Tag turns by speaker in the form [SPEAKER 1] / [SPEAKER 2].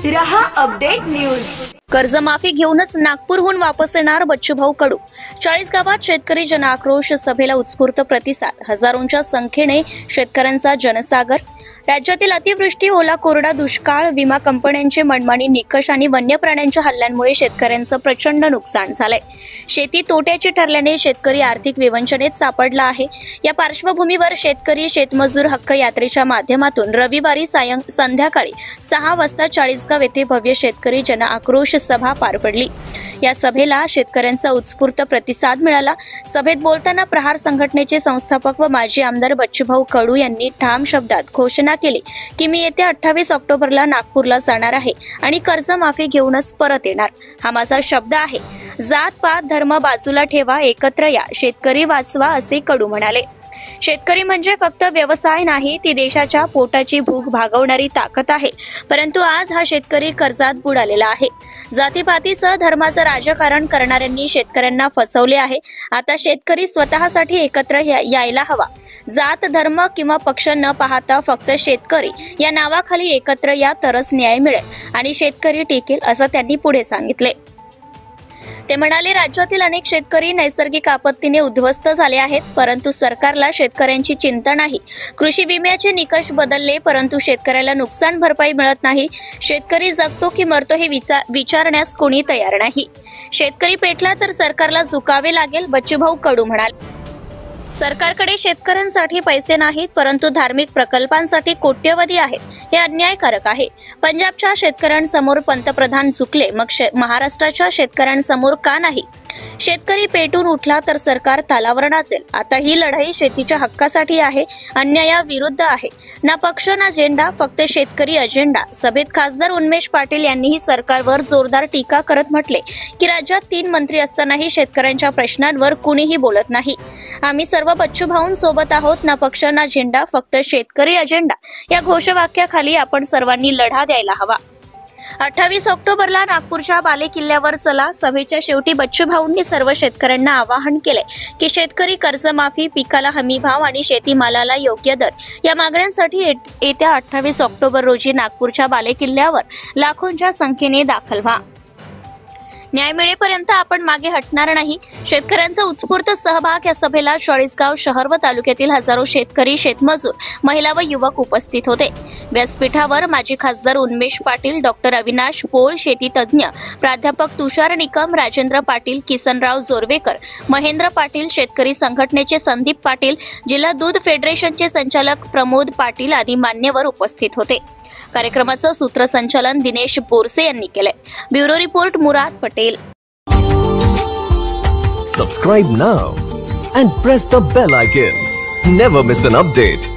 [SPEAKER 1] रहा update news.
[SPEAKER 2] कर्जमाफी घेऊनच नागपूरहून वापस येणार बच्चूभाऊ कडू। 40 गावात शेतकरी जनआक्रोश सभेला उत्स्फूर्त प्रतिसाद। हजारोंच्या संख्येने शेतकऱ्यांचा जनसागर। राज्यातील अतिवृष्टी, ओला कोरडा दुष्काळ, विमा कंपन्यांचे मनमानी निकष आणि वन्य प्राण्यांच्या हल्ल्यांमुळे शेतकऱ्यांचं प्रचंड नुकसान झालंय। शेती तोट्याची ठरल्याने शेतकरी आर्थिक विवंचनेत सापडला आहे। या पार्श्वभूमीवर शेतकरी शेतमजूर हक्क यात्रेच्या माध्यमातून रविवारी संध्याकाळी 6 वाजता 40 गाव येथे भव्य शेतकरी जनआक्रोश सभा पार पडली। या सभेला शेतकऱ्यांचा उत्स्फूर्त प्रतिसाद मिळाला। सभेत बोलताना प्रहार संघटनेचे संस्थापक व माजी आमदार बच्चूभाऊ कडू यांनी ठाम शब्दात घोषणा केली की मी येत्या 28 ऑक्टोबरला नागपूरला जाणार आहे आणि कर्जमाफी घेऊनच परत येणार। हा माझा शब्द आहे। जात पात धर्म बाजूला ठेवा, एकत्र या, शेतकरी वाचवा, असे कडू म्हणाले। शेतकरी म्हणजे फक्त व्यवसाय नाही, ती देशाच्या पोटाची भूक भागवणारी ताकद आहे। परंतु आज हा शेतकरी कर्जात बुडालेला आहे। जातीपातीचं धर्माचं राजकारण करणाऱ्यांनी शेतकऱ्यांना फसवले आहे। आता शेतकरी स्वतःसाठी एकत्र यायला हवा। जात धर्म किंवा पक्ष न पाहता फक्त शेतकरी या नावाखाली एकत्र या, तरच न्याय मिळेल आणि शेतकरी टिकेल, असं त्यांनी पुढे सांगितले। ते म्हणाले, राज्यातील अनेक शेतकरी नैसर्गिक आपत्तीने उद्ध्वस्त झाले आहेत, परंतु सरकारला शेतकऱ्यांची चिंता नाही। कृषी विम्याचे निकष बदलले, परंतु शेतकऱ्याला नुकसान भरपाई मिळत नाही। शेतकरी जगतो की मरतो हे विचारण्यास कोणी तयार नाही। शेतकरी पेटला तर सरकारला झुकावे लागेल, बच्चूभाऊ कडू म्हणाले। सरकारकडे शेतकऱ्यांसाठी पैसे नाहीत, परंतु धार्मिक प्रकल्पांसाठी कोट्यवधी आहेत। हे अन्यायकारक आहे। पंजाबच्या शेतकऱ्यांसमोर पंतप्रधान झुकले, मग महाराष्ट्राच्या शेतकऱ्यांसमोर का नाही? शेतकरी पेटून उठला तर सरकार तालावर नाचेल। आता ही लढाई शेतीच्या हक्कासाठी आहे, अन्यायाविरुद्ध आहे। ना पक्ष ना झेंडा, फक्त शेतकरी अजेंडा। सभेत खासदार उन्मेष पाटील यांनीही सरकारवर जोरदार टीका करत म्हटले की राज्यात 3 मंत्री असतानाही शेतकऱ्यांच्या प्रश्नांवर कुणीही बोलत नाही। आम्ही सर्व बच्चूभाऊंसोबत आहोत। ना पक्ष ना झेंडा, फक्त शेतकरी अजेंडा, या घोषवाक्याखाली आपण सर्वांनी लढा द्यायला हवा। 28 ऑक्टोबरला नागपूरच्या बालेकिल्ल्यावर चला। सभेच्या शेवटी बच्चूभाऊंनी सर्व शेतकऱ्यांना आवाहन केले की शेतकरी कर्जमाफी, पिकाला हमी भाव आणि शेतीमालाला योग्य दर या मागण्यांसाठी येत्या 28 ऑक्टोबर रोजी नागपूरच्या बालेकिल्ल्यावर लाखोंच्या संख्येने दाखल व्हा। न्याय मिळेपर्यंत आपण मागे हटणार नाही। शेतकऱ्यांचा उत्स्फूर्त सहभाग। या सभेला 40 गाव, शहर व तालुक्यातील हजारो शेतकरी, शेतमजूर, महिला व युवक उपस्थित होते। व्यासपीठावर माजी खासदार उन्मेष पाटील, डॉक्टर अविनाश पोळ, शेती तज्ञ प्राध्यापक तुषार निकम, राजेंद्र पाटील, किसनराव जोरवेकर, महेंद्र पाटील, शेतकरी संघटनेचे संदीप पाटील, जिल्हा दूध फेडरेशनचे संचालक प्रमोद पाटील आदी मान्यवर उपस्थित होते। कार्यक्रमाचं सूत्रसंचालन दिनेश बोरसे यांनी केले। Bureau report Murad Patel.
[SPEAKER 3] Subscribe now and press the bell icon. Never miss an update.